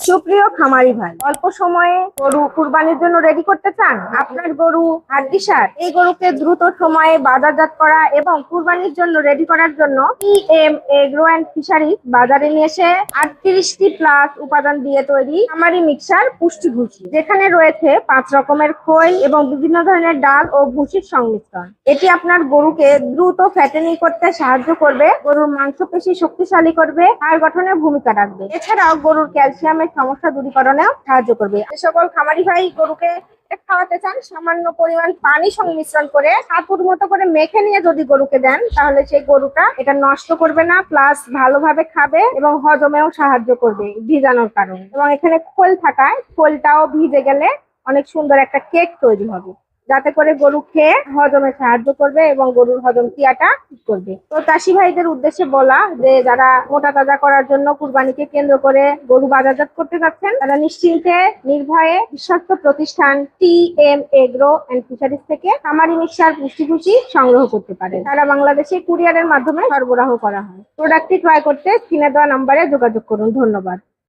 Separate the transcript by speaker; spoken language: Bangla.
Speaker 1: সুপ্রিয় খামারি ভাই, অল্প সময়ে গরু কুরবানির জন্য রেডি করতে চান? আপনার গরু হাড্ডিসার। এই গরুকে দ্রুত সময়ে বাজারজাত করা এবং কুরবানির জন্য রেডি করার জন্য টিএম এগ্রো অ্যান্ড ফিশারিজ বাজারে নিয়ে এসে 38টি প্লাস উপাদান দিয়ে তৈরি খামারি মিক্সার পুষ্টি ভুসি, যেখানে রয়েছে 5 রকমের খোল এবং বিভিন্ন ধরনের ডাল ও ভুসির সংমিশ্রণ। এটি আপনার গরুকে দ্রুত ফ্যাটেনিং করতে সাহায্য করবে, গরুর মাংসপেশি শক্তিশালী করবে, হাড় গঠনে ভূমিকা রাখবে। এছাড়াও গরুর ক্যালসিয়ামের সমস্যা দূরীকরণেও সাহায্য করবে। যে সকল খামারি ভাই গরুকে খাওয়াতে চান, সামান্য পরিমাণ পানি সংমিশ্রণ করে হাঁটুর মতো করে মেখে নিয়ে যদি গরুকে দেন, তাহলে সেই গরুটা এটা নষ্ট করবে না, প্লাস ভালোভাবে খাবে এবং হজমেও সাহায্য করবে ভিজানোর কারণে। এবং এখানে খোল থাকায় খোলটাও ভিজে গেলে অনেক সুন্দর একটা কেক তৈরি হবে, যাতে করে গরু খেয়ে হজমে সাহায্য করবে এবং গরুর হজম ক্রিয়াটা ঠিক করবে। তো চাষি ভাইদের উদ্দেশ্যে বলা যে, যারা মোটা তাজা করার জন্য কুরবানিকে কেন্দ্র করে গরু বাজারজাত করতে যাচ্ছেন, তারা নিশ্চিন্তে নির্ভয়ে বিশ্বস্ত প্রতিষ্ঠান টিএম এগ্রো অ্যান্ড ফিশারিজ থেকে খামারি মিক্সার পুষ্টি ভুসি সংগ্রহ করতে পারে। সারা বাংলাদেশে কুরিয়ারের মাধ্যমে সরবরাহ করা হয়। প্রোডাক্টটি ক্রয় করতে স্ক্রিনে দেওয়া নম্বরে যোগাযোগ করুন। ধন্যবাদ।